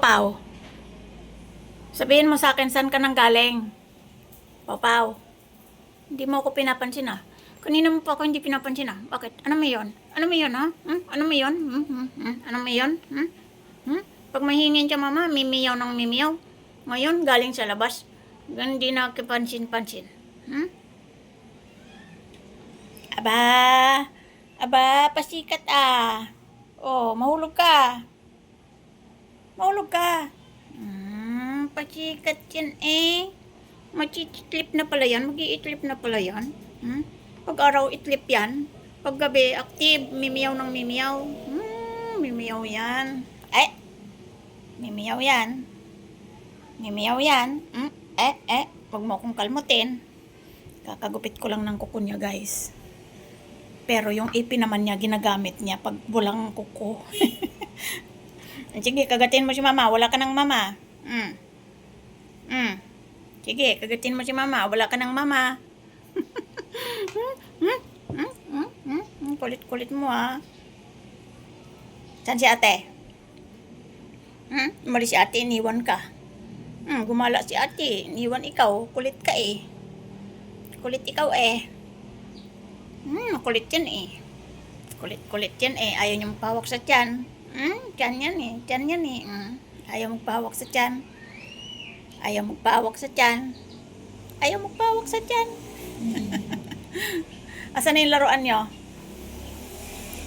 Pau, sabihin mo sa akin saan ka nang galing. Pau, hindi mo ako pinapansin ah. Kanina mo pa ako hindi pinapansin ah. Bakit? Ano mo yun? Ano mo yun ha? Ano mo yun? Ano mo yun? Pag mahingin ka mama, mimiyaw ng mimiyaw. Ngayon, galing sa labas. Hindi na kapansin-pansin. Aba, pasikat ah. Oh, mahulog ka. Mahulog ka. Pasikat yan eh. Machichitlip na pala yan. Mag-iitlip na pala yan. Pag araw itlip yan. Pag gabi active, mimiyaw ng mimiyaw. Mimiyaw yan. Eh, mimiyaw yan. Mimiyaw yan. Huwag mo akong kalmutin. Kakagupit ko lang ng kuko niya, guys. Pero yung ipin naman niya, ginagamit niya pag bulang kuko. Sige, kagatin mo si mama. Wala ka ng mama. Sige, kagatin mo si mama. Wala ka ng mama. Kulit-kulit mo ha. Saan si ate? Umalis si ate, iniwan ka. Gumala si ate, iniwan ikaw. Kulit ka eh. Kulit ikaw eh. Kulit yan eh. Kulit yan eh. Ayaw niyo magpahawak sa tiyan. Tiyan yan eh. Tiyan yan eh. Ayaw magpahawak sa tiyan. Ayaw magpahawak sa tiyan. Ayaw magpahawak sa tiyan. Asan na yung laruan nyo?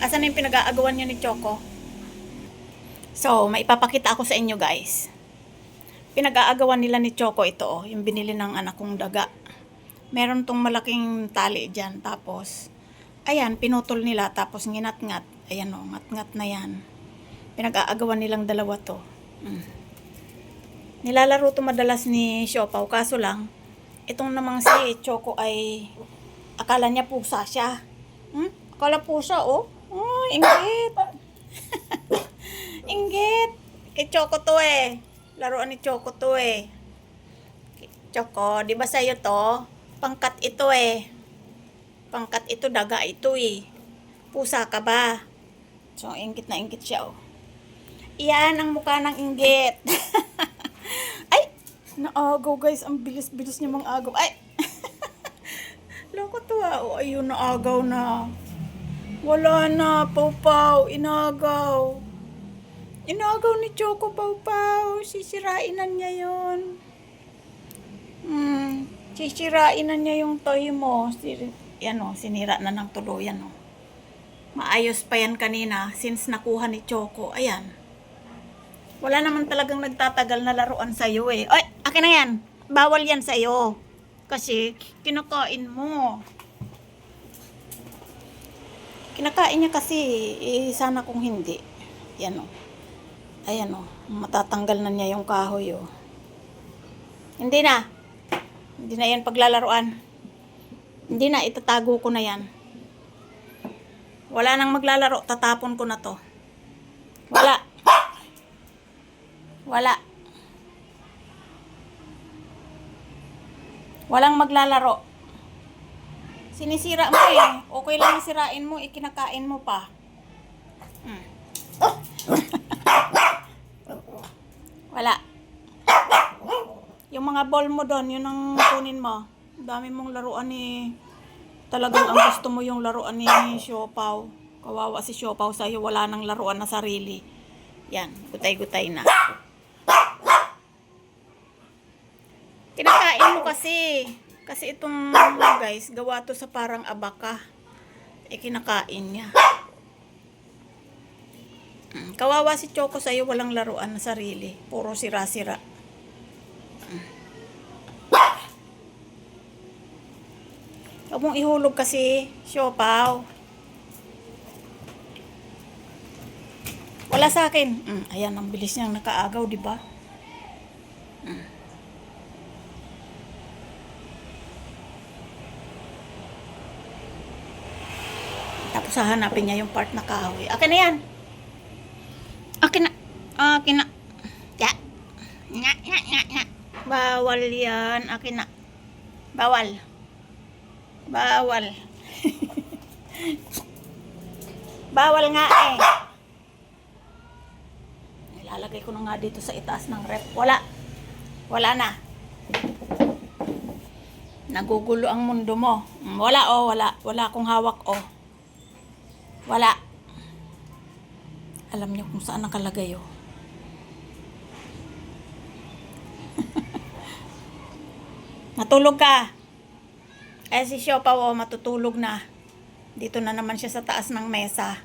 Asan na yung pinag-aagawan nyo ni Choco? So, maipapakita ako sa inyo guys. Pinag-aagawan nila ni Choco ito oh, yung binili ng anak kong daga. Meron tong malaking tali dyan. Tapos, ayan, pinutol nila. Tapos, nginat-ngat. Ayan o, ngat-ngat na yan. Pinag-aagawan nilang dalawa to. Nilalaro to madalas ni Siopaw. Kaso lang, itong namang si Choco ay, akala niya pusa siya. Akala pusa, oh. Inggit. Inggit. Kay Choco to eh. Laruan ni Choco to eh. Choco, di ba sa'yo to? Pangkat ito eh. Pangkat ito, daga ito eh. Pusa ka ba? So, inggit na inggit siya oh. Iyan ang mukha ng inggit. Ay! Naagaw guys. Ang bilis-bilis niya mang agaw. Ay! Loko to ah. Oh, ayun, naagaw na. Wala na, Pau-Pau. Inagaw. Inagaw ni Choco, Pau-Pau. Sisirain na niya yun. Sisirain na niya yung toy mo. Yan o, sinira na ng tuluyan o. Maayos pa yan kanina since nakuha ni Choco. Ayan. Wala naman talagang nagtatagal na laruan sa'yo eh. Ay, akin na yan. Bawal yan sa'yo. Kasi, kinakain mo. Kinakain niya kasi, sana kung hindi. Yan o. Ayan o. Matatanggal na niya yung kahoy o. Hindi na. Hindi na yan paglalaruan. Hindi na, itatago ko na yan. Wala nang maglalaro, tatapon ko na to. Wala. Wala. Walang maglalaro. Sinisira mo eh. Okay lang sirain mo, ikinakain mo pa. Wala. Yung mga ball mo doon, yun ang kunin mo. Dami mong laruan eh. Talagang ang gusto mo yung laruan ni Siopaw. Kawawa si Siopaw sa'yo, wala nang laruan na sarili. Yan, gutay-gutay na. Kinakain mo kasi. Kasi itong guys, gawa to sa parang abaka. Kinakain niya. Kawawa si Choco sa'yo, walang laruan na sarili. Puro sira-sira. Huwag mong ihulog kasi, Siopaw. Wala sa akin. Ayan, ang bilis niyang nakaagaw, di ba? Tapos hahanapin niya yung part na kahoy. Akin na yan. Akin na. Akin na. Ya. Nga. Bawal yan. Akin na. Bawal. Bawal. Bawal nga eh. Lalagay ko na nga dito sa itaas ng ref. Wala. Wala na. Nagugulo ang mundo mo. Wala oh, wala. Wala akong hawak oh. Wala. Alam niyo kung saan nakalagay oh. Matulog ka. Si Siopaw oh, matutulog na. Dito na naman siya sa taas ng mesa.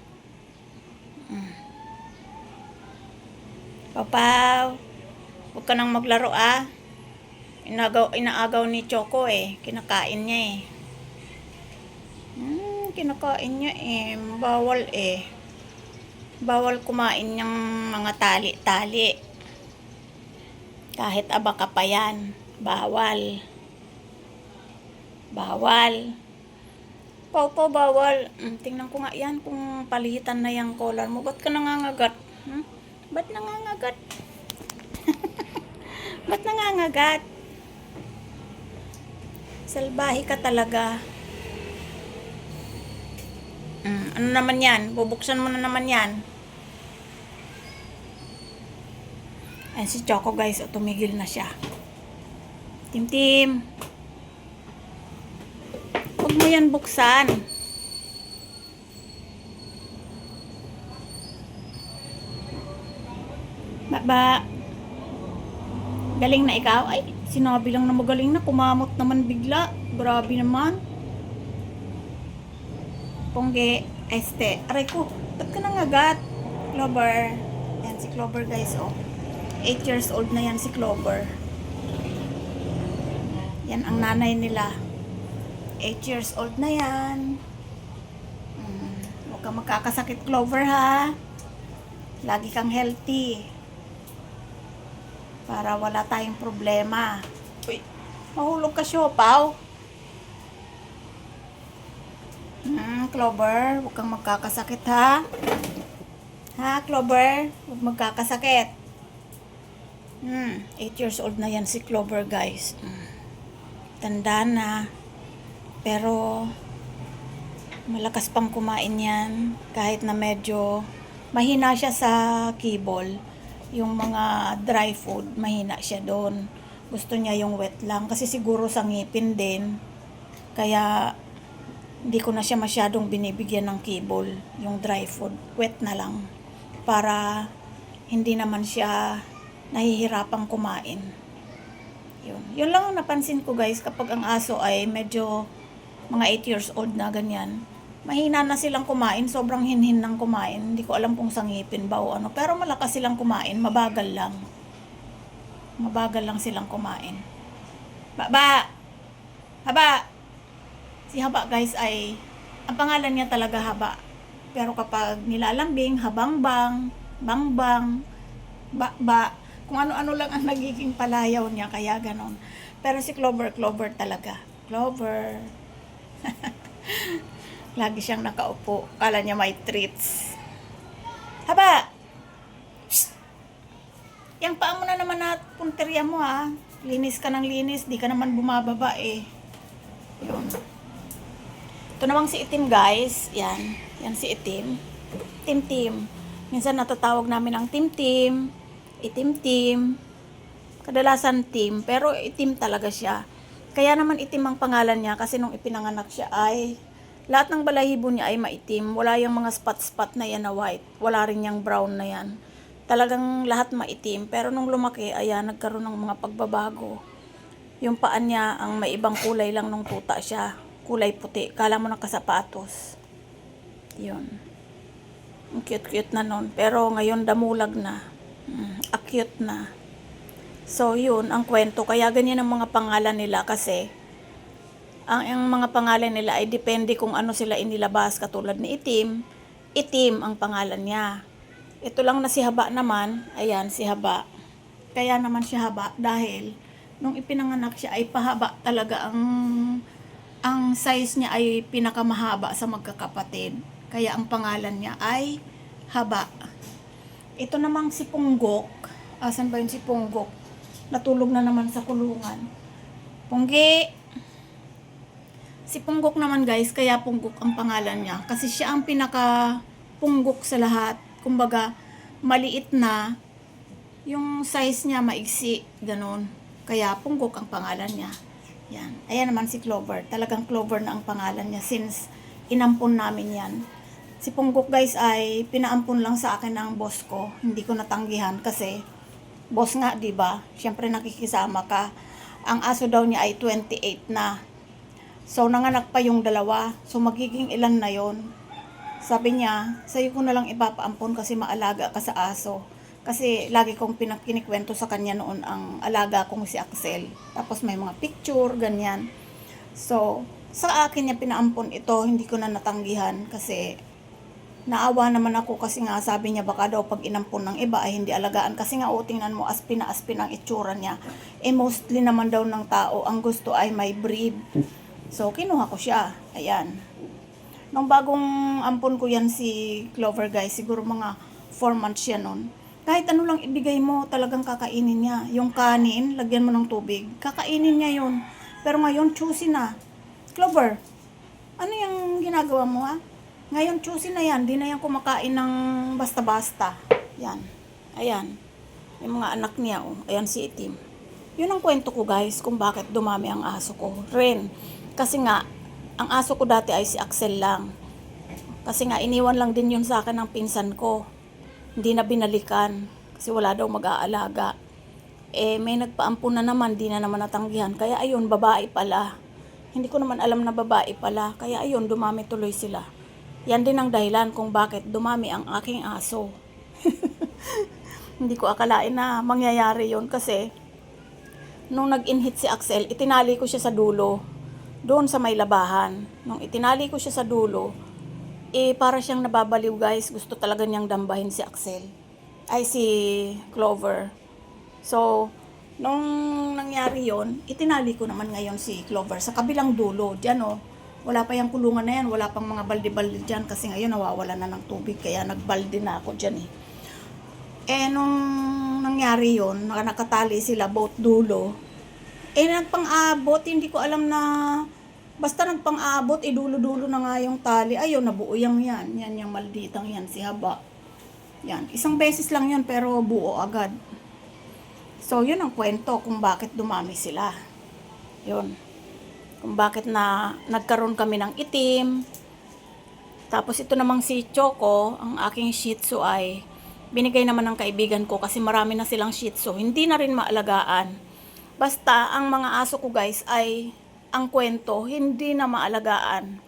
Papaw, huwag ka nang maglaro ah. Inaagaw ni Choco eh. Kinakain niya eh. Kinakain niya eh. Bawal eh. Bawal kumain niyang mga tali-tali. Kahit abaka pa yan. Bawal. Bawal. Pau, bawal. Tingnan ko nga yan kung palitan na yung collar mo. Ba't ka nangangagat? Ba't nangangagat? Ba't nangangagat? Salbahe ka talaga. Ano naman yan? Bubuksan mo na naman yan. Ayan si Choco guys. Tumigil na siya. Tim. Huwag mo yan buksan. Ba. Galing na ikaw? Ay, sinabi lang na magaling na. Kumamot naman bigla. Grabe naman. Pongge. Aray ko. Ba't ka nangagat? Clover. Yan si Clover guys oh. 8 years old na yan si Clover. Yan ang nanay nila. 8 years old na yan. Huwag kang magkakasakit Clover ha. Lagi kang healthy. Para wala tayong problema. Uy, mahulog ka Siopaw. Clover, huwag kang magkakasakit ha. Ha, Clover? Huwag magkakasakit. 8 years old na yan si Clover guys. Tanda na. Pero malakas pang kumain yan. Kahit na medyo mahina siya sa kibol. Yung mga dry food, mahina siya doon. Gusto niya yung wet lang. Kasi siguro sa ngipin din. Kaya hindi ko na siya masyadong binibigyan ng kibol. Yung dry food, wet na lang. Para hindi naman siya nahihirapang kumain. Yun lang ang napansin ko guys. Kapag ang aso ay medyo mga 8 years old na ganyan. Mahina na silang kumain, sobrang hinhin ng kumain. Hindi ko alam kung sa ngipin ba o ano. Pero malakas silang kumain, mabagal lang. Mabagal lang silang kumain. Haba! Si Haba guys ay, ang pangalan niya talaga Haba. Pero kapag nilalambing, Habangbang, Bangbang, Ba, kung ano-ano lang ang nagiging palayaw niya, kaya ganon. Pero si Clover talaga. Clover. Lagi siyang nakaupo. Kala niya may treats. Haba! Shh! Yang paa mo na naman na punteriya mo ha. Linis ka ng linis. Di ka naman bumababa eh. Yun. Ito namang si Itim guys. Yan. Yan si Itim. Tim. Minsan natatawag namin ang Tim. Itim. Kadalasan Tim. Pero itim talaga siya. Kaya naman itim ang pangalan niya. Kasi nung ipinanganak siya ay lahat ng balahibo niya ay maitim. Wala yung mga spot na yan na white. Wala rin yung brown na yan. Talagang lahat maitim. Pero nung lumaki, ayan, nagkaroon ng mga pagbabago. Yung paan niya, ang may ibang kulay lang nung tuta siya. Kulay puti. Kala mo nakasapatos. Yun. Ang cute na nun. Pero ngayon damulag na. Acute na. So yun, ang kwento. Kaya ganyan ang mga pangalan nila kasi ang mga pangalan nila ay depende kung ano sila inilabas. Katulad ni Itim ang pangalan niya. Ito lang na si Haba naman, ayan si Haba. Kaya naman siya Haba dahil nung ipinanganak siya ay pahaba talaga ang size niya ay pinakamahaba sa magkakapatid. Kaya ang pangalan niya ay Haba. Ito namang si Punggok. Asan ba yun si Punggok? Natulog na naman sa kulungan. Punggi! Si Punggok naman guys, kaya Punggok ang pangalan niya. Kasi siya ang pinaka-punggok sa lahat. Kumbaga, maliit na, Yung size niya maigsi, ganun. Kaya Punggok ang pangalan niya. Yan. Ayan naman si Clover. Talagang Clover na ang pangalan niya since inampon namin yan. Si Punggok guys ay pinaampon lang sa akin ng boss ko. Hindi ko natanggihan kasi boss nga, 'di ba? Syempre nakikisama ka. Ang aso daw niya ay 28 na. So nanganak pa yung dalawa. So magiging ilan na 'yon? Sabi niya, sa'yo ko na lang ipapaampon kasi maalaga ka sa aso. Kasi lagi kong pinakinikwento sa kanya noon ang alaga kong si Axel. Tapos may mga picture, ganyan. So, sa akin niya pinaampon ito, hindi ko na natanggihan kasi naawa naman ako kasi nga sabi niya baka daw pag inampon ng iba ay hindi alagaan. Kasi nga tingnan mo, aspin na aspin ang itsura niya. Mostly naman daw ng tao, ang gusto ay may breed. So, kinuha ko siya. Ayan. Nung bagong ampon ko yan si Clover guys, siguro mga 4 months siya nun. Kahit ano lang ibigay mo, talagang kakainin niya. Yung kanin, lagyan mo ng tubig, kakainin niya yun. Pero ngayon, choosy na. Clover, ano yung ginagawa mo ha? Ngayon, choosy na yan. Di na yan kumakain ng basta-basta. Yan. Ayan. Yung mga anak niya, oh. Ayan si Itim. Yun ang kwento ko guys, kung bakit dumami ang aso ko. Ren. Kasi nga, ang aso ko dati ay si Axel lang. Kasi nga, iniwan lang din yun sa akin ng pinsan ko. Hindi na binalikan kasi wala daw mag-aalaga. May nagpaampun na naman, di na naman natanggihan. Kaya ayun, babae pala. Hindi ko naman alam na babae pala. Kaya ayun, dumami tuloy sila. Yan din ang dahilan kung bakit dumami ang aking aso. Hindi ko akalain na mangyayari yun kasi nung nag-inhit si Axel, itinali ko siya sa dulo. Doon sa may labahan. Nung itinali ko siya sa dulo, para siyang nababaliw guys. Gusto talaga niyang dambahin si Axel. Ay si Clover. So, nung nangyari yon, itinali ko naman ngayon si Clover sa kabilang dulo. Diyan oh. Wala pa yung kulungan na yan. Wala pang mga balde-balde dyan. Kasi ngayon nawawala na ng tubig. Kaya nagbalde na ako dyan eh. Nung nangyari yon, nakatali sila both dulo. Nagpang-abot. Hindi ko alam na basta nagpang-abot, dulo-dulo na nga yung tali. Ayun, nabuo yan. Yan yung malditang yan, si Haba. Yan, isang beses lang yun, pero buo agad. So, yun ang kwento kung bakit dumami sila. Yun. Kung bakit na nagkaroon kami ng itim. Tapos ito namang si Choco, ang aking Shih Tzu ay binigay naman ng kaibigan ko kasi marami na silang Shih Tzu. Hindi na rin maalagaan. Basta, ang mga aso ko guys ay ang kwento, hindi na maalagaan.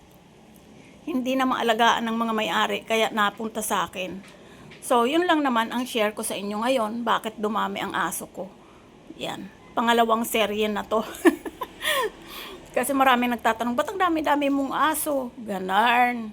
Hindi na maalagaan ng mga may-ari, kaya napunta sa akin. So, yun lang naman ang share ko sa inyo ngayon, bakit dumami ang aso ko. Yan, pangalawang serye na to. Kasi maraming nagtatanong, ba't ang dami-dami mong aso? Ganarn.